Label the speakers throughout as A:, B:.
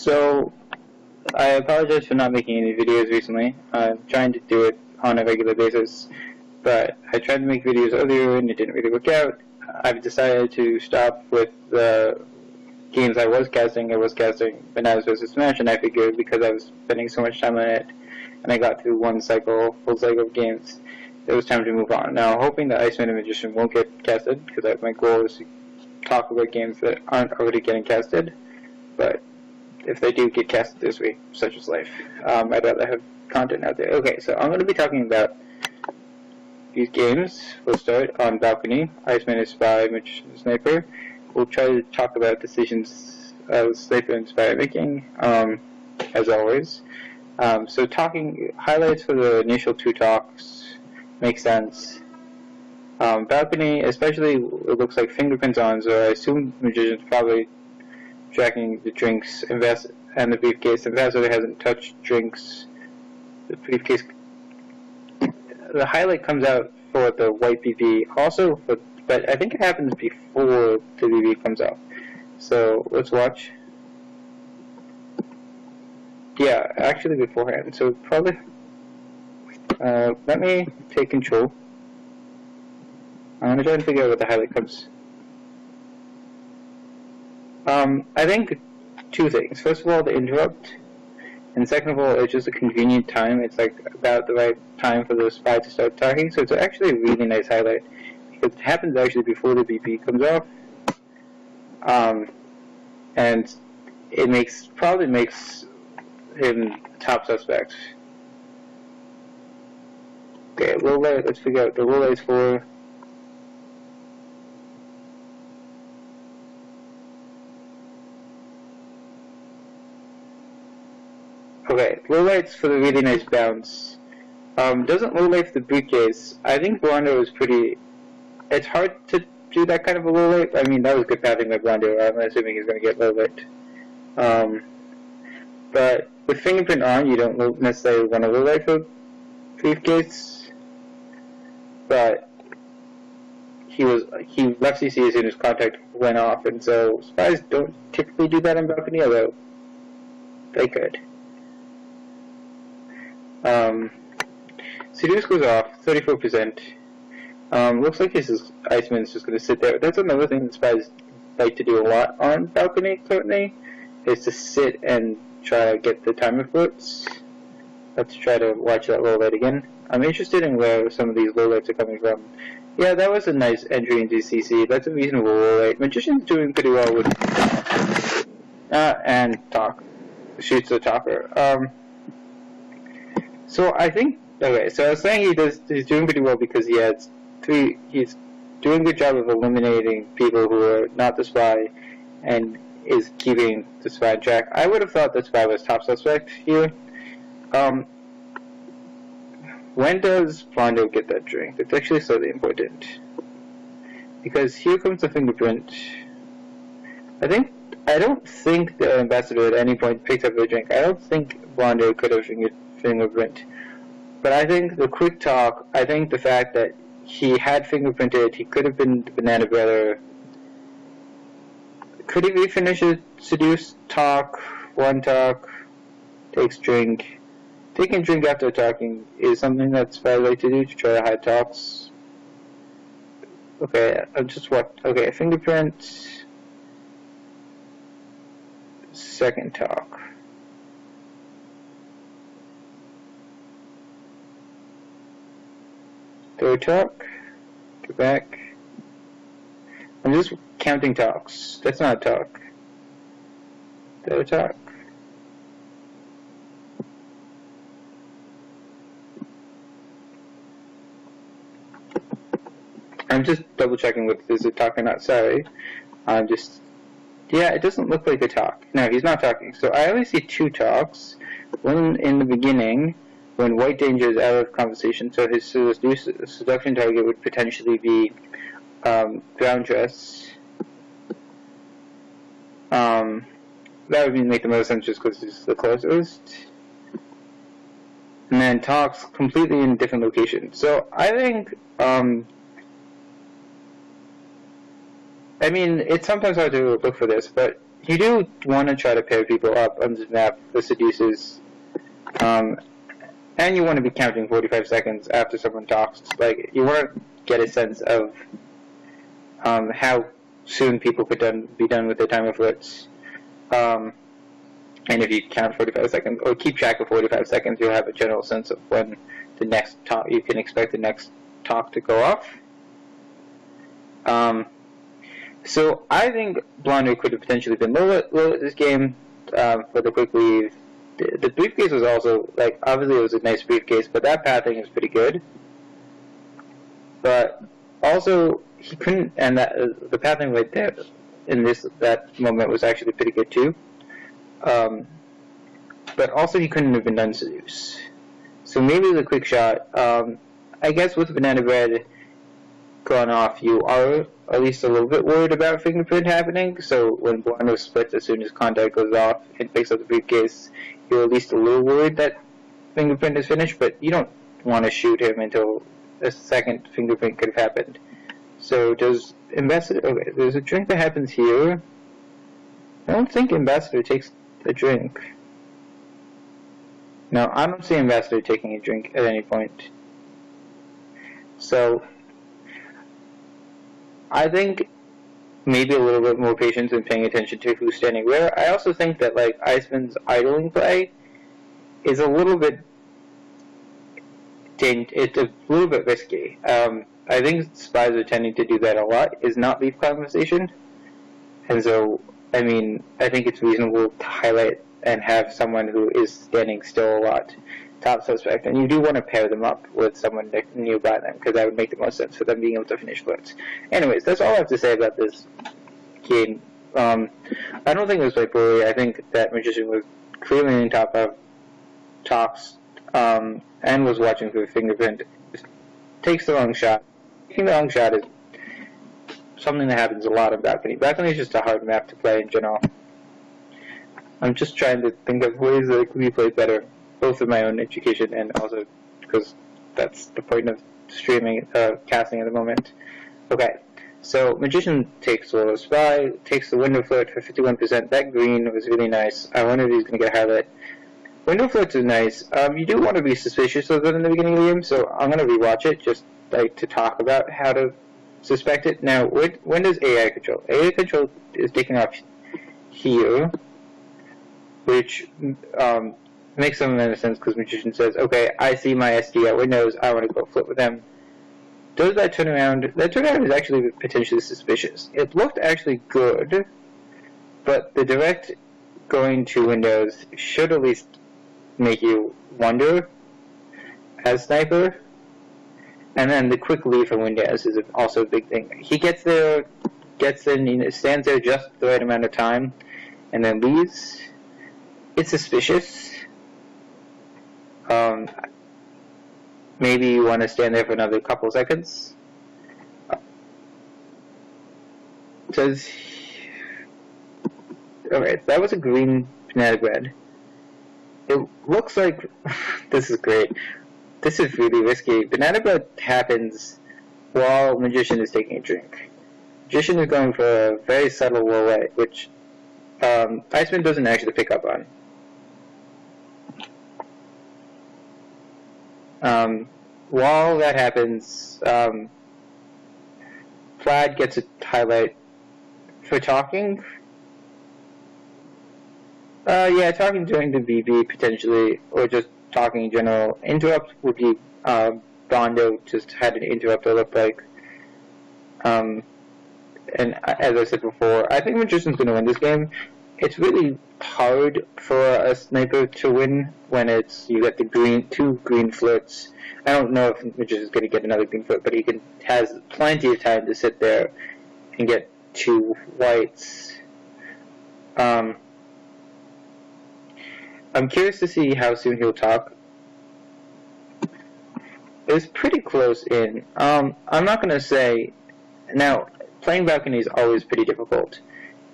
A: So, I apologize for not making any videos recently. I'm trying to do it on a regular basis, but I tried to make videos earlier and it didn't really work out. I've decided to stop with the games I was casting. I was casting Bananas vs. Smash, and I figured because I was spending so much time on it, and I got through one full cycle of games, it was time to move on. Now, hoping that Iceman and Magician won't get casted, because my goal is to talk about games that aren't already getting casted, but if they do get casted this week, such is life. I'd rather have content out there. Okay, so I'm going to be talking about these games. We'll start on Balcony, Iceman is Spy, Magician Sniper. We'll try to talk about decisions Sniper and Spy are making, as always. So talking highlights for the initial two talks make sense. Balcony, especially, it looks like fingerprints on, so I assume Magician's probably tracking the drinks and the briefcase. Ambassador hasn't touched drinks. The briefcase. The highlight comes out for the white BB, also, but I think it happens before the BB comes out. So let's watch. Yeah, actually beforehand. So probably. Let me take control. I'm gonna try and figure out what the highlight comes. I think two things. First of all, the interrupt, and second of all, it's just a convenient time. It's like about the right time for the spy to start talking, so it's actually a really nice highlight because it happens actually before the BP comes off, and it probably makes him top suspect. Okay, low light. Let's figure out the low lights for. Okay, low lights for the really nice bounce. Doesn't low light for the briefcase. I think Blondo is pretty. It's hard to do that kind of a low light. I mean, that was good pathing by Blondo. I'm assuming he's going to get low light. But with fingerprint on, you don't necessarily want to low light for briefcase. But he left CC as soon as contact went off, and so spies don't typically do that on Balcony, although they could. Seduce goes off, 34%. Looks like Iceman's just going to sit there. That's another thing that spies like to do a lot on Balcony currently, is to sit and try to get the timer floats. Let's try to watch that low light again. I'm interested in where some of these low lights are coming from. Yeah, that was a nice entry into CC. That's a reasonable low light. Magician's doing pretty well with... and talk. Shoots the talker. So I think... Okay, so I was saying he's doing pretty well because he's doing a good job of eliminating people who are not the spy and is keeping the spy on track. I would have thought the spy was top suspect here. When does Blondo get that drink? It's actually slightly important. Because here comes the fingerprint. I don't think the ambassador at any point picked up the drink. I don't think Blondo could have fingerprint. But I think the quick talk, I think the fact that he had fingerprinted, he could have been the banana brother. Could he refinish a seduce talk, one talk, takes drink? Taking drink after talking is something that spies like to do to try to hide talks. Okay, okay, fingerprint. Second talk. Third talk. Go back. I'm just counting talks. That's not a talk. Third talk. I'm just double checking with is it talk or not. Sorry. Yeah, it doesn't look like a talk. No, he's not talking. So I only see two talks. One in the beginning, when White Danger is out of conversation, so his seduction target would potentially be brown dress. That would make the most sense just because it's the closest. And then talks completely in different locations. So I think, I mean, it's sometimes hard to look for this, but you do want to try to pair people up on this map for seducers, and you want to be counting 45 seconds after someone talks. Like, you want to get a sense of how soon people could be done with their timer flirts. And if you count 45 seconds, or keep track of 45 seconds, you'll have a general sense of when the next talk, you can expect the next talk to go off. So I think Blonder could have potentially been low at this game for the quick leave. The briefcase was also, like, obviously it was a nice briefcase, but that pathing is pretty good. But also, he couldn't, and the pathing right there in that moment was actually pretty good too. But also he couldn't have been done seduce. So maybe the quick shot, I guess with Banana Bread gone off, you are at least a little bit worried about fingerprint happening. So when Blonder splits as soon as contact goes off and picks up the briefcase, you're at least a little worried that fingerprint is finished, but you don't want to shoot him until a second fingerprint could have happened. So does Ambassador... Okay, there's a drink that happens here. I don't think Ambassador takes a drink. No, I don't see Ambassador taking a drink at any point. So, I think maybe a little bit more patience and paying attention to who's standing where. I also think that, like, Iceman's idling play is a little bit... it's a little bit risky. I think spies are tending to do that a lot, is not leave conversation. And so, I mean, I think it's reasonable to highlight and have someone who is standing still a lot top suspect. And you do want to pair them up with someone nearby them, because that would make the most sense for them being able to finish flirts. Anyways, that's all I have to say about this game. I don't think it was SpyParty. I think that Magician was clearly in top of talks, and was watching for a fingerprint. Just takes the wrong shot. Taking the wrong shot is something that happens a lot in Balcony. Balcony is just a hard map to play in general. I'm just trying to think of ways that it could be played better, both in my own education and also because that's the point of streaming, casting at the moment. Okay, so Magician takes Solo Spy, takes the Window Flirt for 51%. That green was really nice. I wonder if he's going to get a highlight. Window Flirts is nice. You do want to be suspicious of it in the beginning of the game, so I'm going to rewatch it just like to talk about how to suspect it. Now, when does AI control? AI control is taking off here, which makes some amount of sense because Magician says, okay, I see my SD at Windows, I want to go flip with them. Does that turnaround? That turnaround is actually potentially suspicious. It looked actually good, but the direct going to Windows should at least make you wonder as Sniper. And then the quick leave from Windows is also a big thing. He gets there, stands there just the right amount of time, and then leaves. It's suspicious. Maybe you want to stand there for another couple seconds. Okay, that was a green banana bread. It looks like... this is great. This is really risky. Banana bread happens while Magician is taking a drink. Magician is going for a very subtle low way, which Iceman doesn't actually pick up on. While that happens, Plaid gets a highlight for talking. Yeah, talking during the BB potentially, or just talking in general. Interrupt would be, Bondo just had an interrupt that looked like. And as I said before, I think Magician's going to win this game. It's really hard for a sniper to win when you get the two green flirts. I don't know if Magician's going to get another green flirt, but he has plenty of time to sit there and get two whites. I'm curious to see how soon he'll talk. It was pretty close in. I'm not going to say... Now, playing Balcony is always pretty difficult.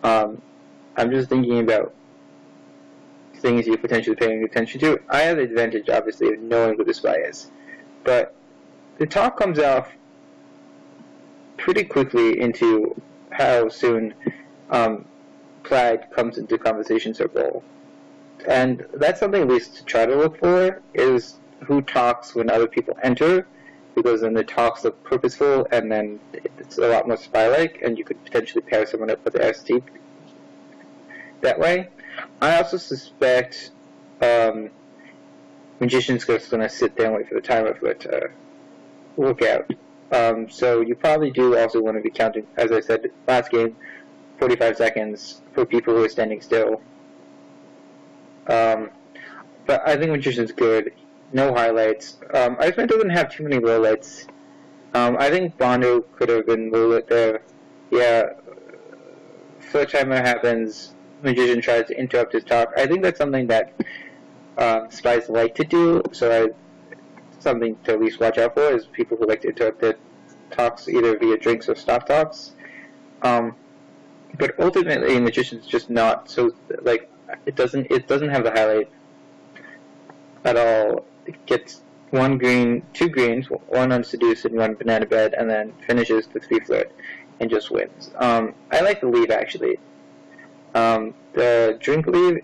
A: I'm just thinking about things you're potentially paying attention to. I have the advantage, obviously, of knowing who the spy is. But the talk comes off pretty quickly into how soon Plaid comes into conversation circle. And that's something at least to try to look for, is who talks when other people enter, because then the talks look purposeful, and then it's a lot more spy-like, and you could potentially pair someone up with the ST that way. I also suspect Magician's just going to sit there and wait for the timer for it to work out. So you probably do also want to be counting, as I said last game, 45 seconds for people who are standing still. But I think Magician's good. No highlights. Iceman doesn't have too many lowlights. I think Bondo could have been lowlit there. Yeah, first timer happens, Magician tries to interrupt his talk. I think that's something that spies like to do, so something to at least watch out for is people who like to interrupt their talks either via drinks or stop talks. But ultimately, Magician's just not so, like, it doesn't have the highlight at all. It gets 2 greens, 1 on Seduce and 1 Banana Bed, and then finishes the 3 Flirt and just wins. I like the leave, actually. The drink leave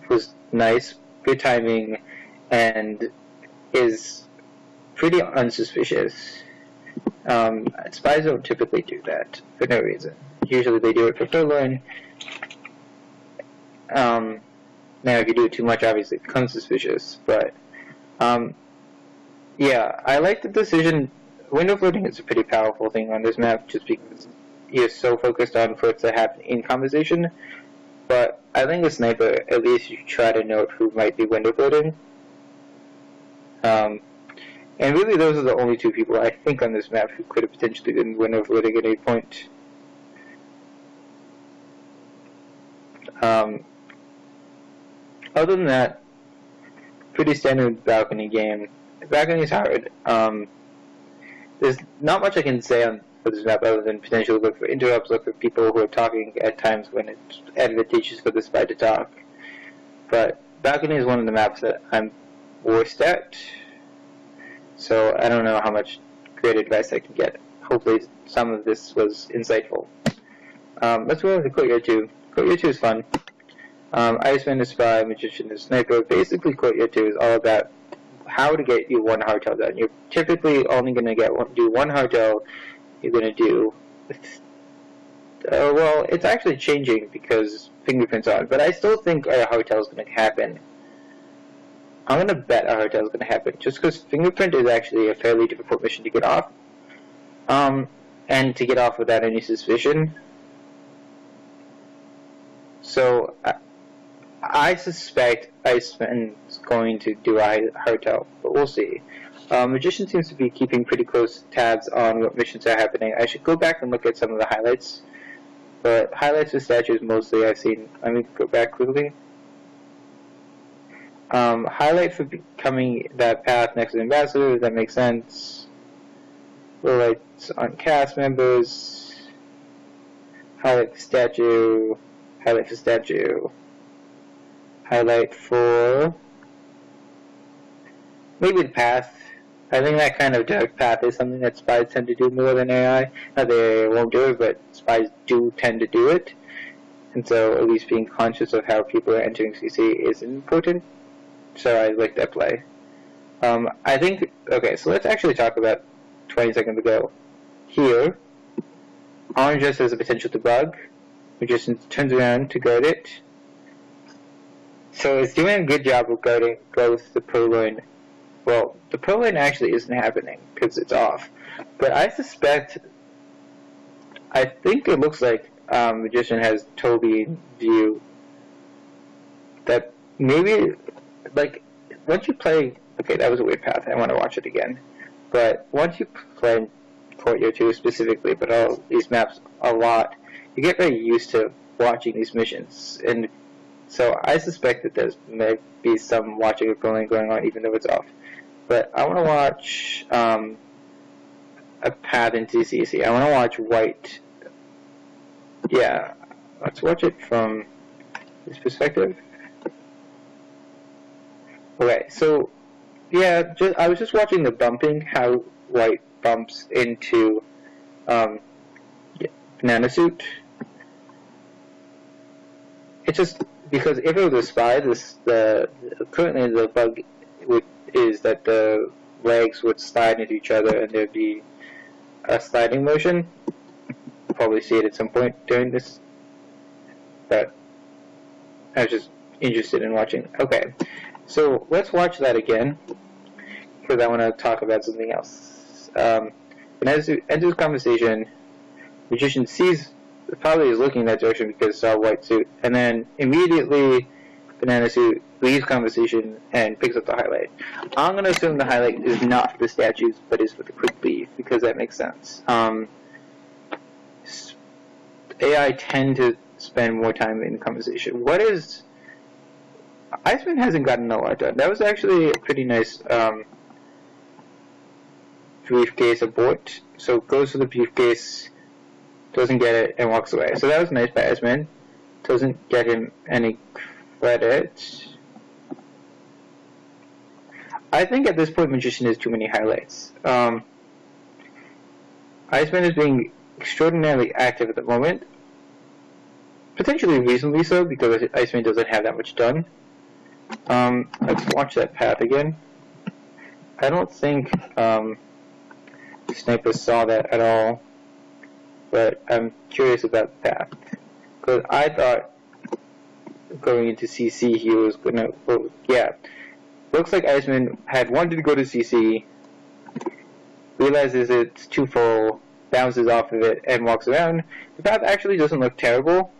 A: was nice, good timing, and is pretty unsuspicious. Spies don't typically do that for no reason. Usually they do it for Furloin. Now, if you do it too much, obviously it becomes suspicious, but yeah, I like the decision. Window floating is a pretty powerful thing on this map, just because you're so focused on flirts that happen in conversation. But I think a sniper, at least you try to note who might be window floating. And really, those are the only 2 people I think on this map who could have potentially been window floating at any point. Other than that, pretty standard balcony game. Balcony's hard. There's not much I can say for this map other than potentially look for interrupts, look for people who are talking at times when it's advantageous for the spy to talk. But balcony is one of the maps that I'm worst at, so I don't know how much great advice I can get. Hopefully some of this was insightful. Let's go on to Courtyard 2. Courtyard 2 is fun. Iceman is spy, Magician is sniper. Basically, Courtyard 2 is all about how to get you 1 hardtail done. You're typically only going to do 1 hardtail. You're going to do... well, it's actually changing because Fingerprint's on, but I still think a hardtail is going to happen. I'm going to bet a hardtail is going to happen, just because Fingerprint is actually a fairly difficult mission to get off. And to get off without any suspicion. So, I suspect Iceman's going to do a hardtail, but we'll see. Magician seems to be keeping pretty close tabs on what missions are happening. I should go back and look at some of the highlights. But highlights of statues mostly I've seen. Let me go back quickly. Highlight for becoming that path next to the ambassador, that makes sense. Highlights on cast members. Highlight for statue. Highlight for statue. Highlight for maybe the path. I think that kind of direct path is something that spies tend to do more than AI. Not that they won't do it, but spies do tend to do it. And so at least being conscious of how people are entering CC is important. So I like that play. I think, okay, so let's actually talk about 20 seconds ago. Here, Orange just has a potential to bug. Magician turns around to guard it. So it's doing a good job of guarding both the purloin. Well, the purloin actually isn't happening because it's off. But I think it looks like Magician has Toby in view. That maybe, like, once you play, okay, that was a weird path, I want to watch it again. But once you play Courtyard 2 specifically, but all these maps a lot, you get very used to watching these missions. And so I suspect that there's may be some watching of purloin going on even though it's off. But I want to watch a path into CC. I want to watch white. Yeah, let's watch it from this perspective. Okay, so yeah, I was just watching the bumping, how white bumps into, yeah, banana suit. it's just because if it was a spy, currently the bug is that the legs would slide into each other and there'd be a sliding motion. You'll probably see it at some point during this, but I was just interested in watching. Okay, so let's watch that again, because I want to talk about something else. And as it enters conversation, Magician probably is looking in that direction because it saw a white suit, and then immediately Banana Suit leaves conversation and picks up the highlight. I'm going to assume the highlight is not for the statues, but is for the quick leave, because that makes sense. AI tend to spend more time in conversation. Iceman hasn't gotten a lot done. That was actually a pretty nice briefcase abort. So goes to the briefcase, doesn't get it, and walks away. So that was nice by Iceman. Doesn't get him any credit. I think at this point Magician has too many highlights. Iceman is being extraordinarily active at the moment. Potentially reasonably so, because Iceman doesn't have that much done. Let's watch that path again. I don't think Sniper saw that at all, but I'm curious about the path. Because I thought going into CC he was gonna, well, yeah. Looks like Iceman had wanted to go to CC, realizes it's too full, bounces off of it, and walks around. The path actually doesn't look terrible.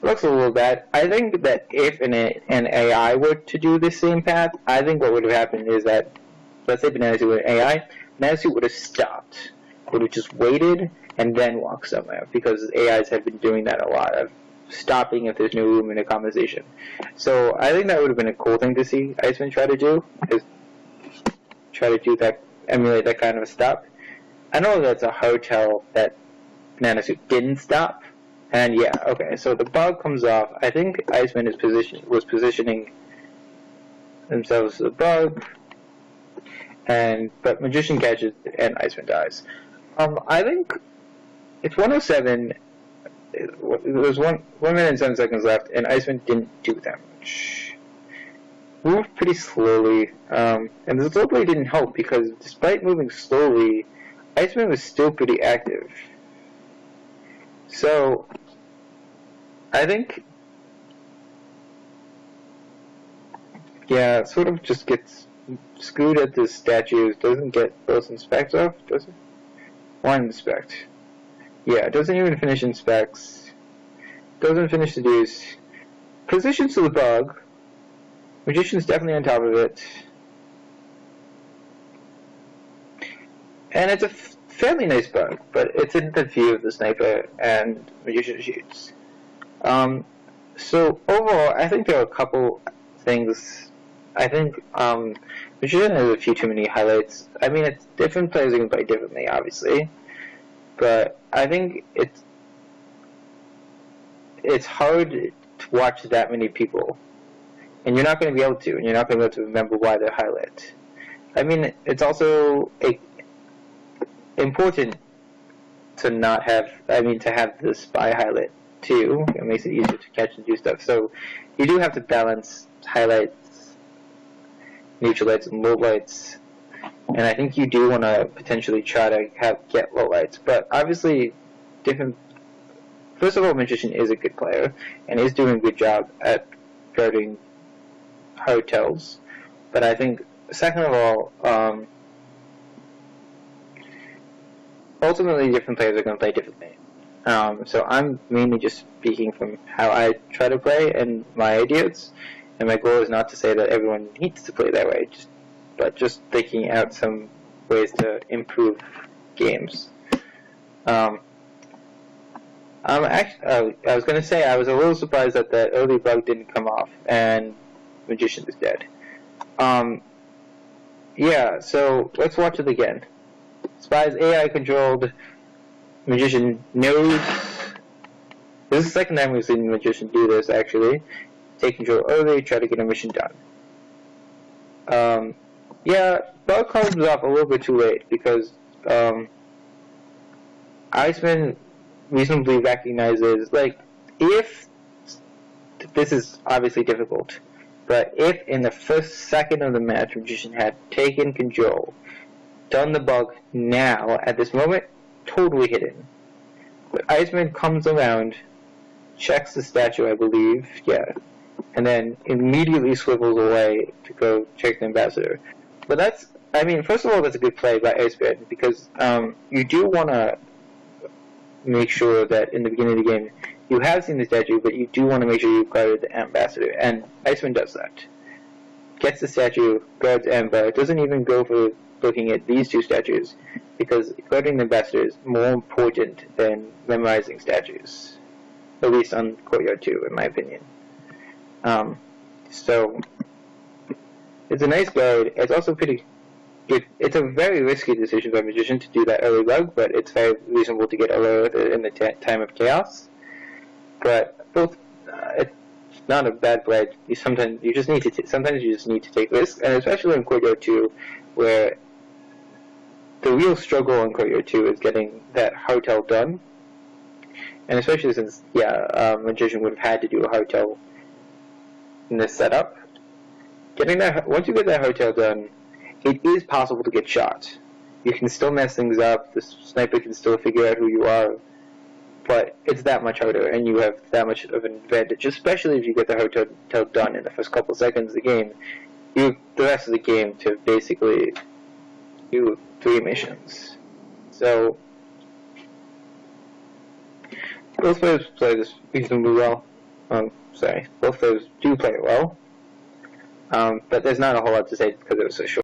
A: It looks a little bad. I think that if an AI were to do the same path, I think what would have happened is that, let's say Banana Suit were an AI, Banana Suit would have stopped. Would have just waited and then walked somewhere, because AIs have been doing that a lot, of stopping if there's no room in a conversation. So I think that would have been a cool thing to see Iceman try to do, is try to do that, emulate that kind of a stop. I know that's a hard tell that Banana Suit didn't stop, and yeah, okay, so the bug comes off. I think Iceman was positioning themselves to the bug, but Magician catches it and Iceman dies. I think it's 107. There's 1 minute and 7 seconds left, and Iceman didn't do that much. Moved pretty slowly, and the slow play didn't help, because despite moving slowly, Iceman was still pretty active. So, I think, yeah, sort of just gets screwed at the statues, doesn't get both inspects off, does it? One inspect. Yeah, doesn't even finish inspects. Doesn't finish the deuce. Positions to the bug. Magician's definitely on top of it. And it's a fairly nice bug, but it's in the view of the sniper, and Magician shoots. So overall, I think there are a couple things. I think Magician has a few too many highlights. I mean, it's different players can play differently, obviously, but I think it's hard to watch that many people, and you're not going to be able to, and you're not going to be able to remember why they're highlight. I mean, it's also important to not have, to have the spy highlight too. It makes it easier to catch and do stuff. So you do have to balance highlights, neutral lights, and low lights. And I think you do want to potentially try to get low lights. But obviously, first of all, Magician is a good player and is doing a good job at guarding hotels. But I think, second of all, ultimately different players are going to play differently. So I'm mainly just speaking from how I try to play and my ideas. And my goal is not to say that everyone needs to play that way, but just thinking out some ways to improve games. I was going to say I was a little surprised that the early bug didn't come off and Magician is dead. Yeah, so let's watch it again. Spy's AI controlled. Magician knows. This is the second time we've seen Magician do this, actually. Take control early, try to get a mission done. Yeah, bug comes off a little bit too late, because Iceman reasonably recognizes, like, if this is obviously difficult. But if in the first second of the match, Magician had taken control, done the bug now, at this moment, totally hidden. But Iceman comes around, checks the statue, I believe, yeah, and then immediately swivels away to go check the ambassador. But that's, I mean, first of all, that's a good play by Iceman, because you do want to make sure that in the beginning of the game, you have seen the statue, but you do want to make sure you've guarded the ambassador, and Iceman does that. Gets the statue, guards Amber, doesn't even go for looking at these two statues, because guarding the ambassador is more important than memorizing statues, at least on Courtyard 2, in my opinion. So, it's a nice guard. It's also pretty good. It's a very risky decision by Magician to do that early bug, but it's very reasonable to get away with it in the time of chaos. But both, it's not a bad play. Sometimes you just need to take risks, and especially in Courtyard 2, where the real struggle in Courtyard 2 is getting that hotel done, and especially since Magician would have had to do a hotel in this setup. Getting that, once you get that hotel done, it is possible to get shot. You can still mess things up. The sniper can still figure out who you are. But it's that much harder, and you have that much of an advantage, especially if you get the hotel done in the first couple seconds of the game. You have the rest of the game to basically do 3 missions. So, both players play this reasonably well. Both players do play it well. But there's not a whole lot to say because it was so short.